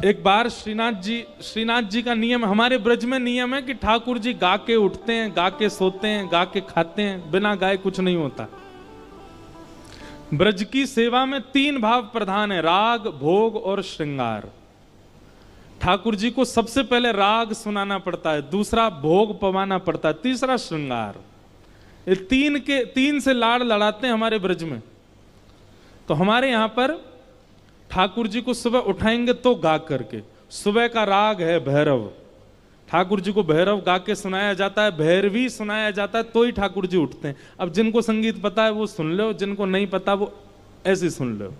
एक बार श्रीनाथ जी का नियम, हमारे ब्रज में नियम है कि ठाकुर जी गा के उठते हैं, गा के सोते हैं, गा के खाते हैं, बिना गाए कुछ नहीं होता। ब्रज की सेवा में 3 भाव प्रधान है, राग, भोग और श्रृंगार। ठाकुर जी को सबसे पहले राग सुनाना पड़ता है, दूसरा भोग पवाना पड़ता है, तीसरा श्रृंगार। ये 3 से लाड़ लड़ाते हैं हमारे ब्रज में। तो हमारे यहां पर ठाकुर जी को सुबह उठाएंगे तो गा करके, सुबह का राग है भैरव, ठाकुर जी को भैरव गा के सुनाया जाता है, भैरवी सुनाया जाता है, तो ही ठाकुर जी उठते हैं। अब जिनको संगीत पता है वो सुन लो, जिनको नहीं पता वो ऐसे सुन लो।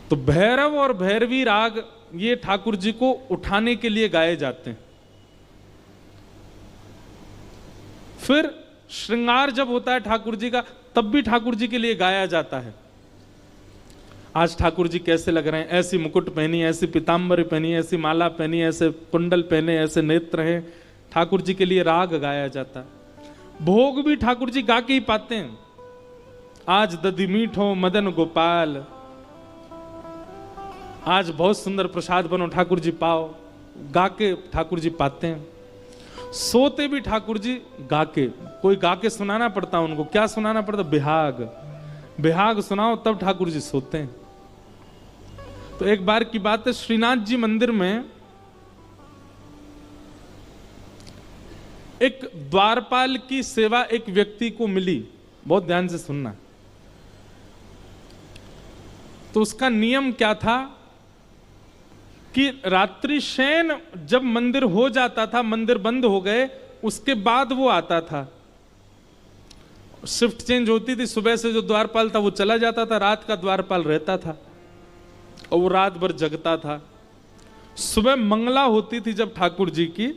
तो भैरव और भैरवी राग ये ठाकुर जी को उठाने के लिए गाए जाते हैं। फिर श्रृंगार जब होता है ठाकुर जी का, तब भी ठाकुर जी के लिए गाया जाता है। आज ठाकुर जी कैसे लग रहे हैं, ऐसी मुकुट पहनी, ऐसी पीताम्बरी पहनी, ऐसी माला पहनी, ऐसे कुंडल पहने, ऐसे नेत्र हैं, ठाकुर जी के लिए राग गाया जाता है। भोग भी ठाकुर जी गा के ही पाते हैं। आज दधि मीठो मदन गोपाल, आज बहुत सुंदर प्रसाद बनो ठाकुर जी पाओ, गा के ठाकुर जी पाते हैं। सोते भी ठाकुर जी गा के, कोई गा के सुनाना पड़ता उनको। क्या सुनाना पड़ता? बिहाग। बिहाग सुनाओ तब ठाकुर जी सोते हैं। तो एक बार की बात है, श्रीनाथ जी मंदिर में एक द्वारपाल की सेवा एक व्यक्ति को मिली। बहुत ध्यान से सुनना। तो उसका नियम क्या था कि रात्रि शयन जब मंदिर हो जाता था, मंदिर बंद हो गए, उसके बाद वो आता था। शिफ्ट चेंज होती थी, सुबह से जो द्वारपाल था वो चला जाता था, रात का द्वारपाल रहता था और वो रात भर जगता था। सुबह मंगला होती थी जब ठाकुर जी की,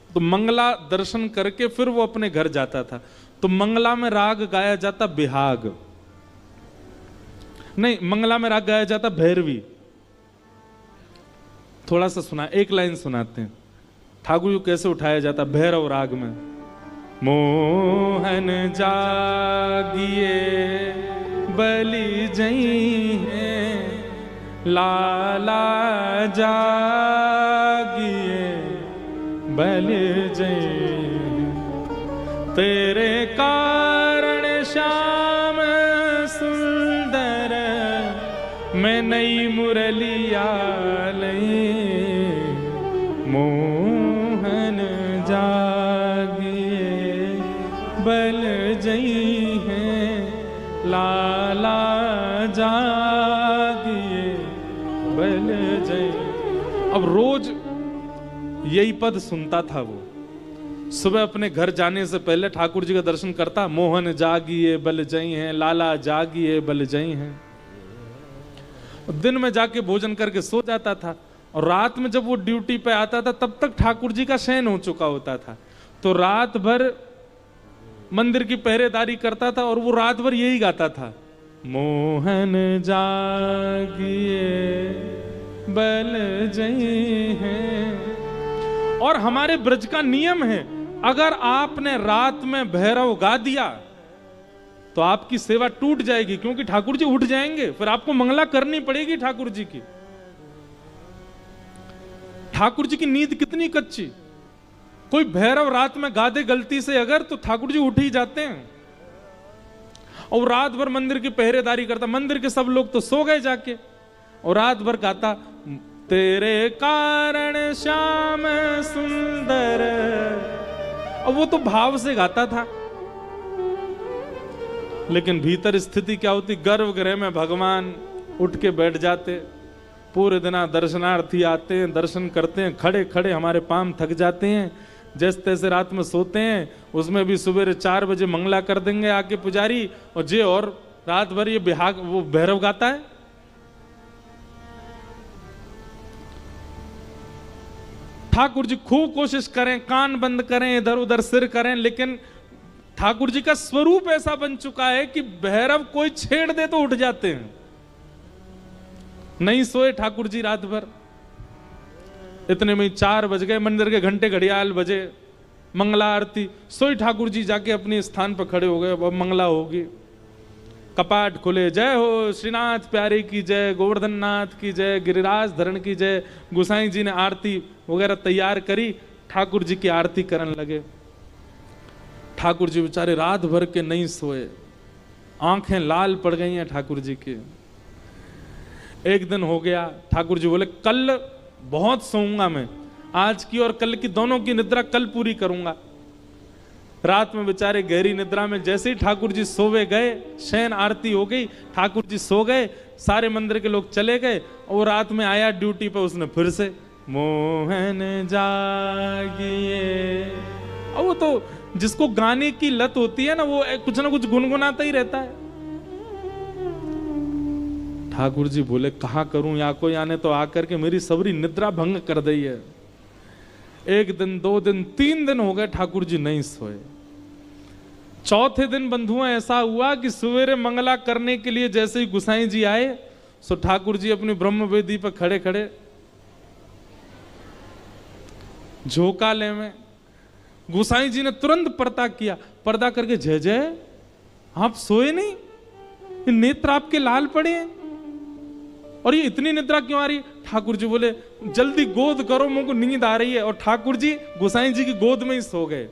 तो मंगला दर्शन करके फिर वो अपने घर जाता था। तो मंगला में राग गाया जाता बिहाग, नहीं, मंगला में राग गाया जाता भैरवी। थोड़ा सा सुना, एक लाइन सुनाते हैं। ठाकुर जी कैसे उठाया जाता भैरव राग में। मोहन जागिए बलि जई है, लाला जागिए बलि जई, तेरे कारण श्याम सुंदर, मैं नई मुरलिया लई, मोहन जागिए बल जई है, लाला जागिए बल जई। अब रोज यही पद सुनता था वो। सुबह अपने घर जाने से पहले ठाकुर जी का दर्शन करता, मोहन जागिए बल जई हैं, लाला जागिए बल जई हैं। दिन में जाके भोजन करके सो जाता था, और रात में जब वो ड्यूटी पे आता था तब तक ठाकुर जी का शयन हो चुका होता था। तो रात भर मंदिर की पहरेदारी करता था और वो रात भर यही गाता था, मोहन जागिए बल जई हैं। और हमारे ब्रज का नियम है, अगर आपने रात में भैरव गा दिया तो आपकी सेवा टूट जाएगी, क्योंकि ठाकुर जी उठ जाएंगे, फिर आपको मंगला करनी पड़ेगी ठाकुर जी की। ठाकुर जी की नींद कितनी कच्ची। कोई भैरव रात में गा दे गलती से अगर, तो ठाकुर जी उठ ही जाते हैं। और रात भर मंदिर की पहरेदारी करता, मंदिर के सब लोग तो सो गए जाके, और रात भर गाता, तेरे कारण श्याम सुंदर। और वो तो भाव से गाता था, लेकिन भीतर स्थिति क्या होती, गर्भगृह में भगवान उठ के बैठ जाते। पूरे दिन दर्शनार्थी आते हैं, दर्शन करते हैं, खड़े खड़े हमारे पांव थक जाते हैं। जैसे तैसे रात में सोते हैं, उसमें भी सुबह 4 बजे मंगला कर देंगे आके पुजारी, और जे और रात भर ये बिहाग वो भैरव गाता है। ठाकुर जी खूब कोशिश करें, कान बंद करें, इधर उधर सिर करें, लेकिन ठाकुर जी का स्वरूप ऐसा बन चुका है कि भैरव कोई छेड़ दे तो उठ जाते हैं। नहीं सोए ठाकुर जी रात भर। इतने में 4 बज गए, मंदिर के घंटे घड़ियाल बजे, मंगला आरती। सोई ठाकुर जी जाके अपने स्थान पर खड़े हो गए, अब मंगला होगी। कपाट खुले, जय हो श्रीनाथ प्यारे की जय, गोवर्धन नाथ की जय, गिरिराज धरण की जय। गोसाई जी ने आरती वगैरह तैयार करी, ठाकुर जी की आरती करने लगे। ठाकुर जी बेचारे रात भर के नहीं सोए, आंखें लाल पड़ गई हैं ठाकुर जी की। एक दिन हो गया, ठाकुर जी बोले कल बहुत सोऊंगा मैं, आज की और कल की दोनों की निद्रा कल पूरी करूंगा। रात में बेचारे गहरी निद्रा में जैसे ही ठाकुर जी सोवे गए, शयन आरती हो गई, ठाकुर जी सो गए, सारे मंदिर के लोग चले गए, और रात में आया ड्यूटी पे, उसने फिर से मोहन जागिए। और वो तो जिसको गाने की लत होती है ना, वो कुछ ना कुछ गुनगुनाता ही रहता है। ठाकुर जी बोले कहा करूं, या कोई आने तो आकर के मेरी सबरी निद्रा भंग कर दी है। एक दिन, 2 दिन, 3 दिन हो गए ठाकुर जी नहीं सोए। चौथे दिन बंधुओं ऐसा हुआ कि सवेरे मंगला करने के लिए जैसे ही गुसाई जी आए, सो ठाकुर जी अपनी ब्रह्म वेदी पर खड़े खड़े झोंकाले में। गुसाई जी ने तुरंत पर्दा किया, पर्दा करके जय जय आप सोए नहीं, ये नेत्र आपके लाल पड़े हैं, और ये इतनी निद्रा क्यों आ रही? ठाकुर जी बोले जल्दी गोद करो, मुझको नींद आ रही है। और ठाकुर जी गोसाई जी की गोद में ही सो गए।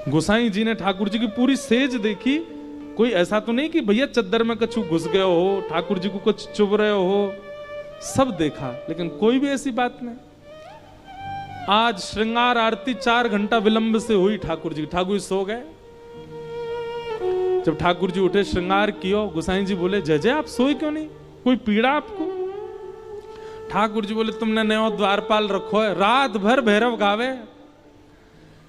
गोसाई जी ने ठाकुर जी की पूरी सेज देखी, कोई ऐसा तो नहीं कि भैया चद्दर में कछु घुस गए हो, ठाकुर जी को कुछ चुभ रहे हो, सब देखा, लेकिन कोई भी ऐसी बात नहीं। आज श्रृंगार आरती 4 घंटा विलंब से हुई ठाकुर जी सो गए। जब ठाकुर जी उठे, श्रृंगार कियो, गोसाई जी बोले जय जय आप सोए क्यों नहीं, कोई पीड़ा आपको? ठाकुर जी बोले तुमने नयो द्वारपाल रखो है, रात भर भैरव गावे,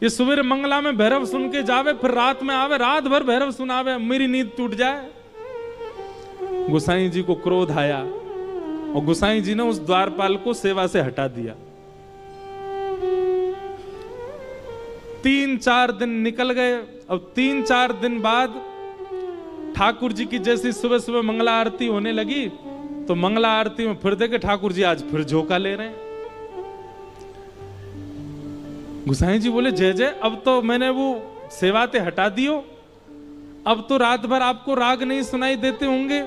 ये सुबह मंगला में भैरव सुन के जावे, फिर रात में आवे, रात भर भैरव सुनावे, मेरी नींद टूट जाए। गोसाई जी को क्रोध आया और गोसाई जी ने उस द्वारपाल को सेवा से हटा दिया। 3-4 दिन निकल गए। अब 3-4 दिन बाद ठाकुर जी की जैसी सुबह सुबह मंगला आरती होने लगी, तो मंगला आरती में फिर देखे ठाकुर जी आज फिर झोंका ले रहे हैं। गोसाई जी बोले जय जय अब तो मैंने वो सेवाते हटा दियो, अब तो रात भर आपको राग नहीं सुनाई देते होंगे,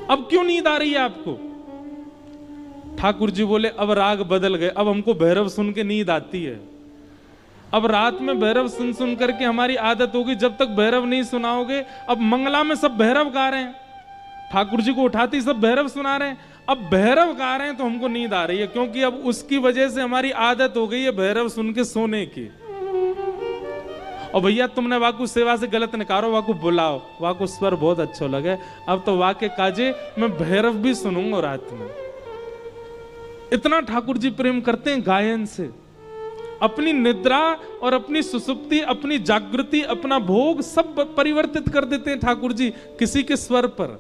अब क्यों नींद आ रही है आपको? ठाकुर जी बोले अब राग बदल गए, अब हमको भैरव सुन के नींद आती है। अब रात में भैरव सुन सुन करके हमारी आदत होगी, जब तक भैरव नहीं सुनाओगे। अब मंगला में सब भैरव गा रहे हैं, ठाकुर जी को उठाती सब भैरव सुना रहे हैं, अब भैरव गा रहे हैं तो हमको नींद आ रही है, क्योंकि अब उसकी वजह से हमारी आदत हो गई है भैरव सुन के सोने की। और भैया तुमने वाकु सेवा से गलत निकारो, वाकु बुलाओ, वाकु स्वर बहुत अच्छा लगे, अब तो वाके काजे मैं भैरव भी सुनूंगा रात में। इतना ठाकुर जी प्रेम करते हैं गायन से। अपनी निद्रा और अपनी सुसुप्ति, अपनी जागृति, अपना भोग सब परिवर्तित कर देते हैं ठाकुर जी किसी के स्वर पर।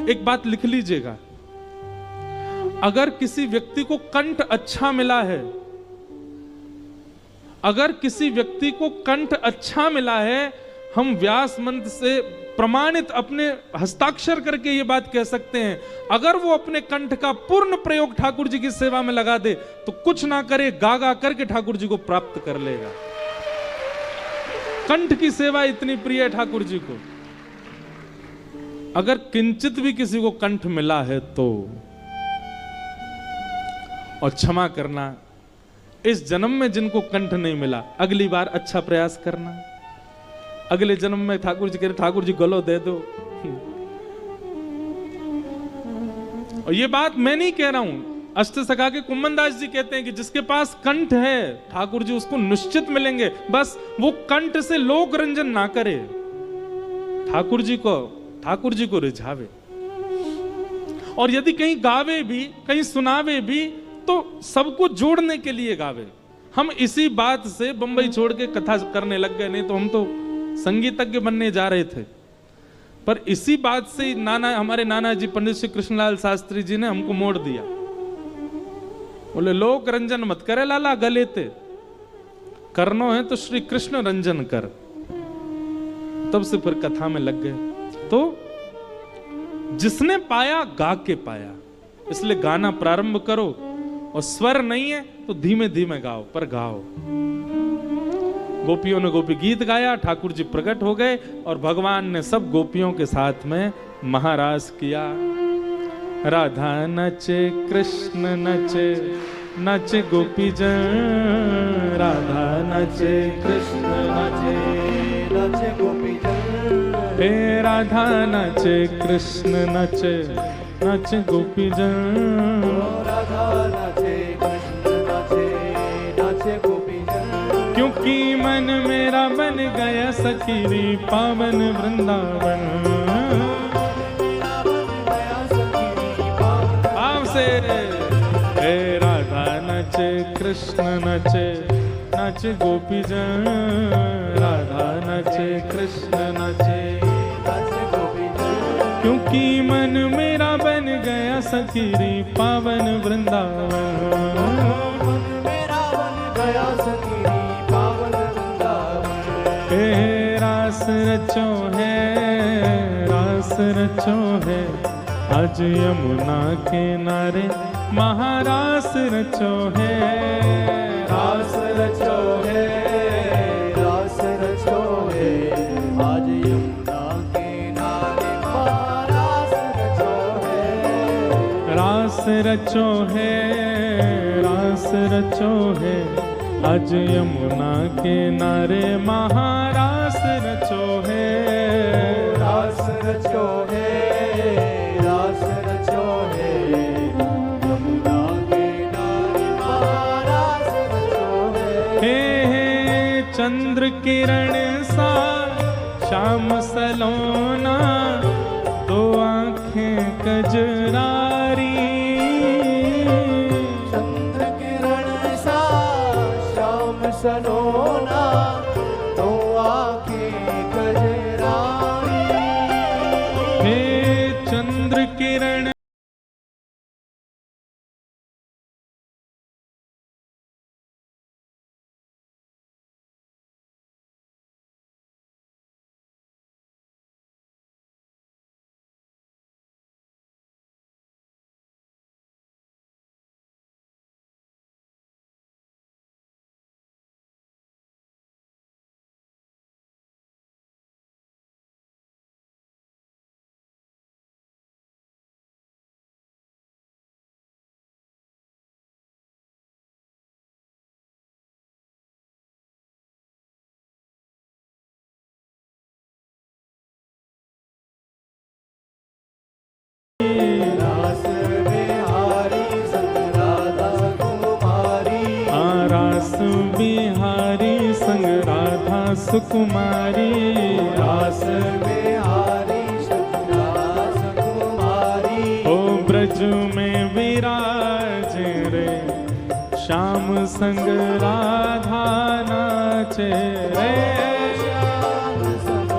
एक बात लिख लीजिएगा, अगर किसी व्यक्ति को कंठ अच्छा मिला है, अगर किसी व्यक्ति को कंठ अच्छा मिला है, हम व्यास मंत्र से प्रमाणित अपने हस्ताक्षर करके ये बात कह सकते हैं, अगर वो अपने कंठ का पूर्ण प्रयोग ठाकुर जी की सेवा में लगा दे तो कुछ ना करे, गा गा करके ठाकुर जी को प्राप्त कर लेगा। कंठ की सेवा इतनी प्रिय है ठाकुर जी को। अगर किंचित भी किसी को कंठ मिला है तो, और क्षमा करना, इस जन्म में जिनको कंठ नहीं मिला अगली बार अच्छा प्रयास करना, अगले जन्म में ठाकुर जी कह रहे ठाकुर जी गलो दे दो। और ये बात मैं नहीं कह रहा हूं, अष्टसखा के कुम्मनदास जी कहते हैं कि जिसके पास कंठ है ठाकुर जी उसको निश्चित मिलेंगे, बस वो कंठ से लोक रंजन ना करे, ठाकुर जी को रिझावे। और यदि कहीं गावे भी, कहीं सुनावे भी, तो सबको जोड़ने के लिए गावे। हम इसी बात से बंबई छोड़ के कथा करने लग गए, नहीं तो हम तो संगीतज्ञ बनने जा रहे थे। पर इसी बात से हमारे नाना जी पंडित श्री कृष्णलाल शास्त्री जी ने हमको मोड़ दिया। बोले लोक रंजन मत करे लाला, गले ते करनो है तो श्री कृष्ण रंजन कर। तब से फिर कथा में लग गए। तो जिसने पाया गा के पाया, इसलिए गाना प्रारंभ करो, और स्वर नहीं है तो धीमे धीमे गाओ, पर गाओ। गोपियों ने गोपी गीत गाया, ठाकुर जी प्रकट हो गए और भगवान ने सब गोपियों के साथ में महारास किया। राधा नचे कृष्ण नचे, नचे गोपी जन। राधा नचे कृष्ण नचे, नचे गोपी जन। हे राधा नचे कृष्ण नचे, नचे गोपी जन। राधा नचे कृष्ण नचे, नचे गोपी जन। क्योंकि मन मेरा बन गया सखीरी पावन वृंदावन। भाव से हे राधा नचे कृष्ण नचे, नचे गोपी जन। राधा नचे कृष्ण नचे, नचे गोपी जन। क्योंकि मन मेरा बन गया सखीरी पावन वृंदावन। मन मेरा बन गया सखीरी पावन वृंदावन। हे रास रचो है, रास रचो है, आज यमुना किनारे महारास रचो है। रास रचो है, रास रचो है, आज यमुना किनारे महारास रचो है। रास रचो है, रास रचो है, आज यमुना किनारे महारास रचो है। रास रचो है, रास रचो है, यमुना किनारे महारास रचो है। हे चंद्र किरण सा श्याम सलोना, दो आँखें कजरारी। चंद्र किरण सा श्याम सलोना, दो आँखें कजरारी। हे चंद्र किरण रास बिहारी संग राधा सुकुमारी। रास बिहारी संग राधा सुकुमारी। रास बिहारी संग राधा सुकुमारी। ओ ब्रज में विराज रे, श्याम संग राधा नाचे रे। श्याम संग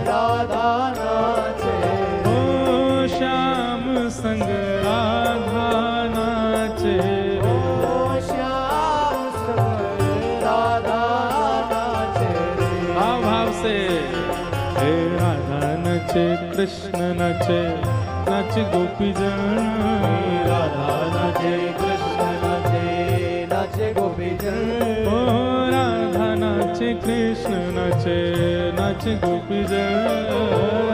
राधा नाचे, ओ श्याम संग राधा नाचे। ओ श्याम संग राधा नाचे। भाव भाव से हे राधा नचे कृष्ण नचे, नच गोपी जन। राधा नचे कृष्ण नचे, नचे गोपी जन। ओ राधा नाचे कृष्ण नचे, नचे गोपी जन।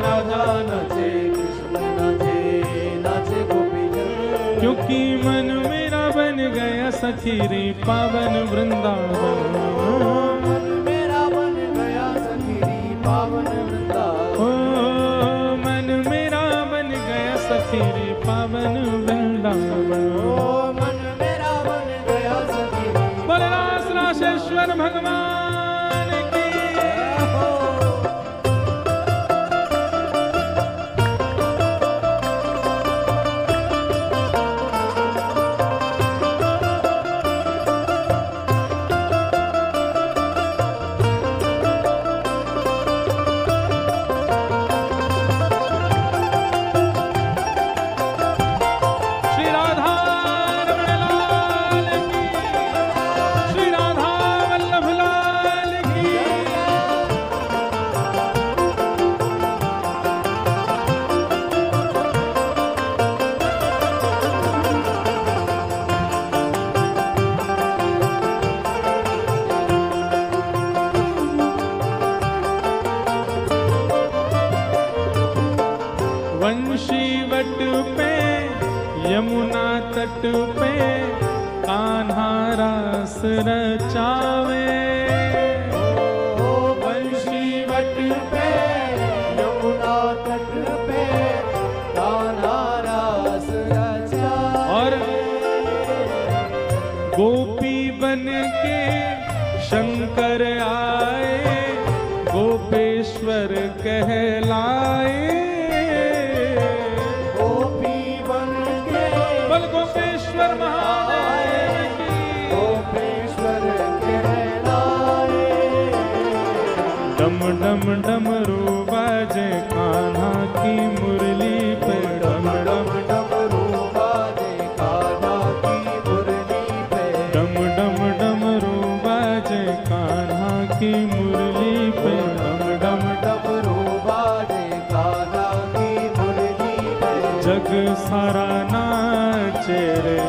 राधा नाचे कृष्ण नचे, नचे गोपी जन। क्योंकि मन मेरा बन गया सखीरी पावन वृंदावन। मन मेरा बन गया सखीरी पावन वृंदावन। ओ मन मेरा बन गया सखीरी पावन वृंदावन। ओ मन मेरा बन गया सखीरी। बोले रास राशेश्वर भगवान की। बंशी वट पे यमुना तट पे कान्हा रास रचावे। बंशी वट पे यमुना तट पे कान्हा रास रचावे। और गोपी बन के शंकर आए गोपेश्वर कहलाए। गोपी बन के बोल गोपेश्वर महादेव की। गोपेश्वर कहलाए। डम डम डमरू बाजे कान्हा की मुरली पे। डम डम डमरू बाजे कान्हा की मुरली पे। डम डम डमरू बाजे कान्हा की मुरली पे। डम डम डमरू बाजे कान्हा की मुरली पे। जग सारा नाचे रे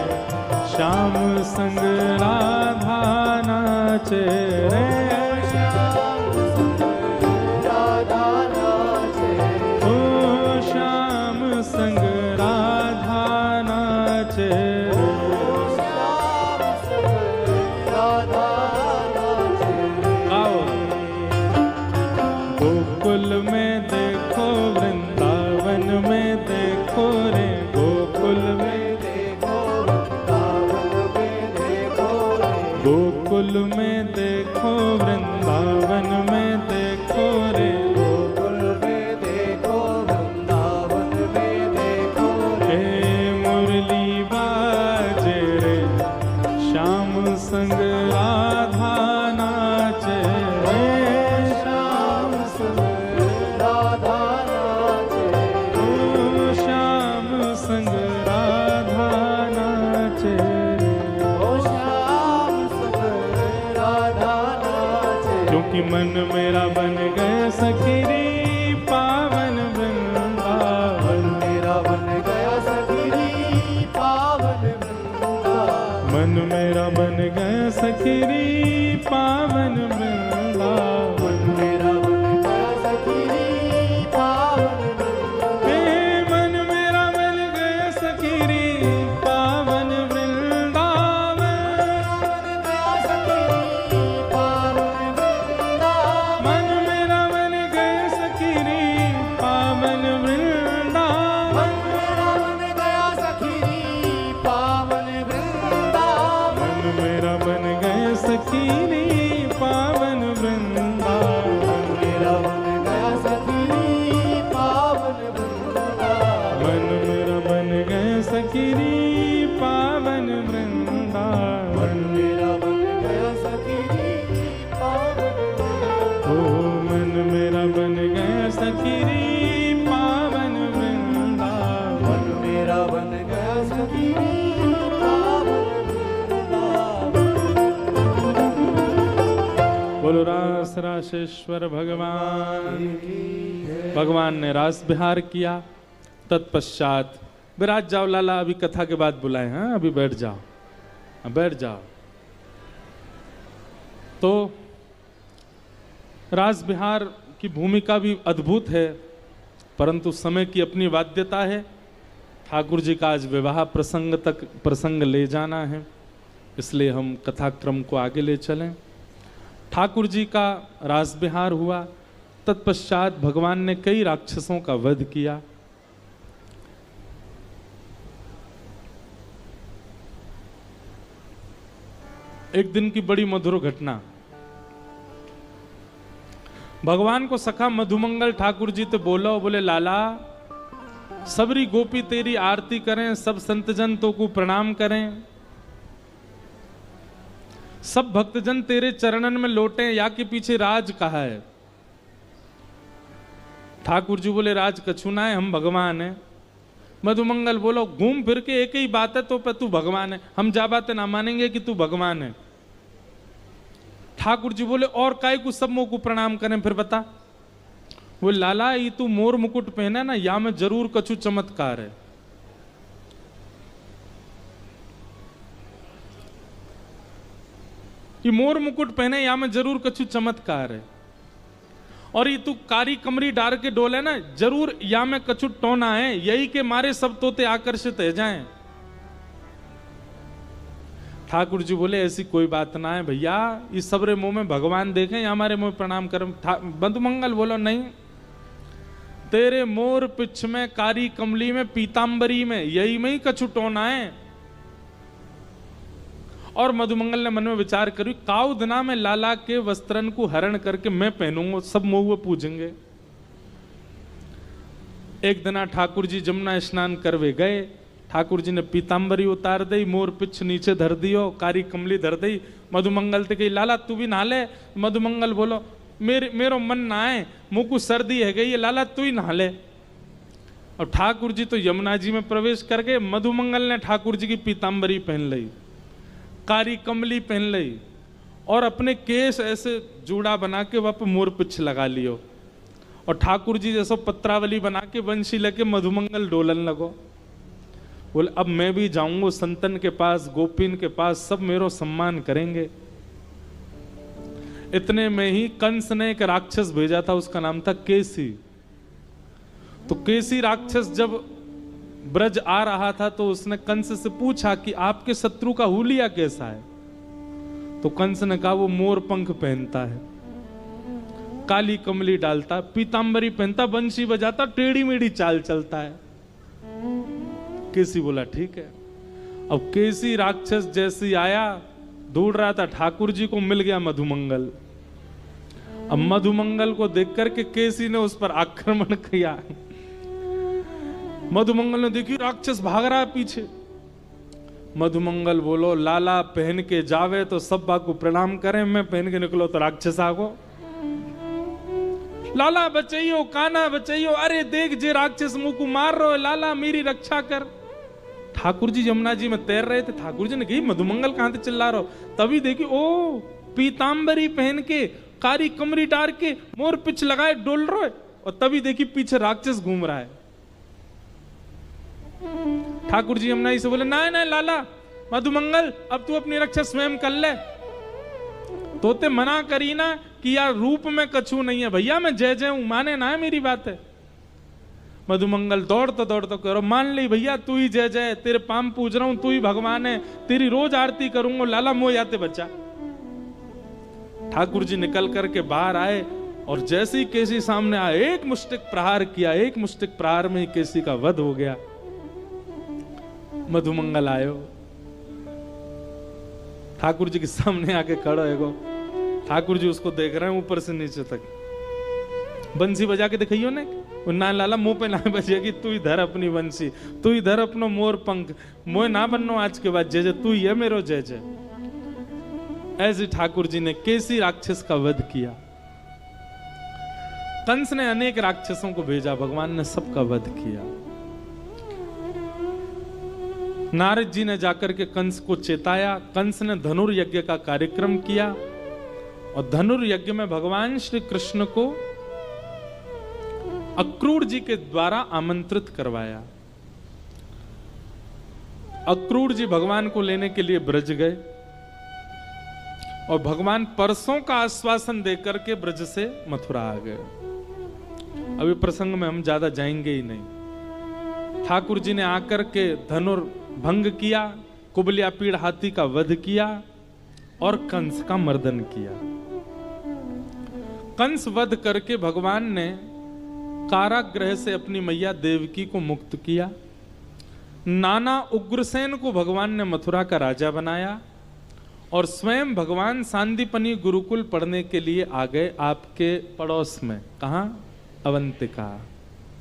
श्याम संग राधा नाचे रे। राधा नाचे। ओ श्याम संग राधा नाचे रे। श्याम संग राधा नाचे। आओ गोकुल में देखो वृंदावन में देखो रे। गोकुल में देखो वृंदावन में देखो रे। गोकुल में देखो वृंदावन में देखो रे। गोकुल में देखो वृंदावन में देखो रे। हे मुरली बाजे रे श्याम संग राधा नाचे रे। श्याम संग राधा नाचे। ओ श्याम संग राधा नाचे रे। ओ श्याम संग राधा नाचे। क्योंकि मन मेरा बन गए सखीरी पावन वृंदावन। मेरा बन गया सखीरी पावन वृंदावन। मन मेरा बन गए सखीरी पावन वृंदावन। मेरा बन गया सखीरी पावन वृंदावन। हे मन मेरा बन गए सखीरी पावन वृंदावन। मन मेरा बन गए सखीरी पावन वृंदावन। मन मेरा बन गए सखीरी पावन वृंदावन। मन मेरा बन गए सखीरी पावन वृंदावन। ओ मन मेरा बन गए सखीरी पावन वृंदावन। मेरा बन गया सखीरी पावन वृंदावन। बोलो रास रासेश्वर भगवान। भगवान ने रास विहार किया। तत्पश्चात विराज जाओ लाला, अभी कथा के बाद बुलाए। हाँ अभी बैठ जाओ, बैठ जाओ। तो रास विहार की भूमिका भी अद्भुत है, परंतु समय की अपनी बाध्यता है। ठाकुर जी का आज विवाह प्रसंग तक प्रसंग ले जाना है, इसलिए हम कथाक्रम को आगे ले चलें। ठाकुर जी का रास विहार हुआ। तत्पश्चात भगवान ने कई राक्षसों का वध किया। एक दिन की बड़ी मधुर घटना। भगवान को सखा मधुमंगल ठाकुर जी तो बोलो, बोले लाला सबरी गोपी तेरी आरती करें, सब संतजन तो को प्रणाम करें, सब भक्तजन तेरे चरणन में लौटे, या के पीछे राज कहा है। ठाकुर जी बोले राज कछु ना है, हम भगवान है। मधुमंगल बोलो घूम फिर के एक ही बात है, तो पे तू भगवान है, हम जा बातें ना मानेंगे कि तू भगवान है। ठाकुर जी बोले और काय को सब मोह को प्रणाम करें फिर बता। वो लाला ये तू मोर मुकुट पहना ना, या में जरूर कछु चमत्कार है। ये मोर मुकुट पहने या में जरूर कछु चमत्कार है। और ये तू कारी कमरी डार के डोले ना, जरूर या में कछु टोना है, यही के मारे सब तोते आकर्षित हो जाएं। ठाकुर जी बोले ऐसी कोई बात ना है भैया, इस सबरे मुंह में भगवान देखें या हमारे मुंह में प्रणाम करें। बंधुमंगल बोलो नहीं, तेरे मोर पिछ में, कारी कमली में, पीतांबरी में, यही में ही कछु टोना है। और मधुमंगल ने मन में विचार करी, काउ दिना में लाला के वस्त्रन को हरण करके मैं पहनूंगा, सब मुंह पूजेंगे। एक दिना ठाकुर जी जमुना स्नान करवे गए, ठाकुर जी ने पीतांबरी उतार दी, मोर पिछ नीचे धर दियो, कारी कमली धर दी। मधुमंगल ते कही लाला तू भी नहा ले। मधुमंगल बोलो मेरो मन ना है, मुंह को सर्दी है गई, लाला तू ही नहा ले। और ठाकुर जी तो यमुना जी में प्रवेश कर गए। मधुमंगल ने ठाकुर जी की पीतांबरी पहन ली, कारी कमली पहन ली, और अपने केस ऐसे जूड़ा बना के वह मोर पिछ लगा लियो, और ठाकुर जी जैसो पत्रावली बना के बंशी लेके मधुमंगल डोलन लगो। बोले अब मैं भी जाऊंगा संतन के पास, गोपीन के पास, सब मेरो सम्मान करेंगे। इतने में ही कंस ने एक राक्षस भेजा था, उसका नाम था केसी। तो केसी राक्षस जब ब्रज आ रहा था तो उसने कंस से पूछा कि आपके शत्रु का हुलिया कैसा है। तो कंस ने कहा वो मोर पंख पहनता है, काली कमली डालता, पीतांबरी पहनता, बंशी बजाता, टेढ़ी मेढ़ी चाल चलता है। केसी बोला ठीक है। अब केसी राक्षस जैसी आया, ढूंढ रहा था, ठाकुर जी को मिल गया मधुमंगल। अब मधुमंगल को देख करके केसी ने उस पर आक्रमण किया। मधुमंगल ने देखी राक्षस भाग रहा है पीछे। मधुमंगल बोलो लाला पहन के जावे तो सब बात को प्रणाम करें, मैं पहन के निकलो तो राक्षस आगो। लाला बचाइयो, काना बचाइयो, अरे देख जे राक्षस मुंह को मार रहे हो, लाला मेरी रक्षा कर। ठाकुर जी यमुना जी में तैर रहे थे, ठाकुर जी ने कही मधुमंगल कहां से चिल्ला रहे हो। तभी देखी ओ पीतांबरी पहन के, कारी कमरी डार के, मोर पिछ लगाए डोल रहे, और तभी देखी पीछे राक्षस घूम रहा है। ठाकुर जी यमुना जी से बोले नहीं नहीं लाला मधुमंगल, अब तू अपनी रक्षा स्वयं कर ले। तोते मना करी ना कि यार रूप में कछु नहीं है भैया, मैं जय जय हूं, माने ना है मेरी बात है। मधुमंगल दौड़ता करो, मान ली भैया तू ही जय जय, तेरे पाम पूज रहा हूं, तू ही भगवान है, तेरी रोज आरती करूंगा, लाला मोह याते बच्चा। ठाकुर जी निकल करके बाहर आए, और जैसे ही केसी सामने आए, एक मुष्टिक प्रहार किया, एक मुष्टिक प्रहार में ही केसी का वध हो गया। मधुमंगल आयो, ठाकुर जी के सामने आके खड़ो एगो। ठाकुर जी उसको देख रहे हैं ऊपर से नीचे तक। बंसी बजा के दिखाइयो ने, ना लाला मुंह पे ना बजेगी, तू ही धर अपनी बंसी, तू ही धर अपनो मोर पंख, मोह ना बननो आज के बाद, जय जय तू ही है मेरो जय जय। ऐसे ठाकुर जी ने केसी राक्षस का वध किया। कंस ने अनेक राक्षसों को भेजा, भगवान ने सबका वध किया। नारद जी ने जाकर के कंस को चेताया। कंस ने धनुर्यज्ञ का कार्यक्रम किया, और धनुर्यज्ञ में भगवान श्री कृष्ण को अक्रूर जी के द्वारा आमंत्रित करवाया। अक्रूर जी भगवान को लेने के लिए ब्रज गए, और भगवान परसों का आश्वासन देकर के ब्रज से मथुरा आ गए। अभी प्रसंग में हम ज्यादा जाएंगे ही नहीं। ठाकुर जी ने आकर के धनुर्भंग किया, कुबलियापीड़ हाथी का वध किया, और कंस का मर्दन किया। कंस वध करके भगवान ने कारागृह से अपनी मैया देवकी को मुक्त किया। नाना उग्रसेन को भगवान ने मथुरा का राजा बनाया, और स्वयं भगवान सांदीपनी गुरुकुल पढ़ने के लिए आ गए आपके पड़ोस में। कहां? अवंतिका।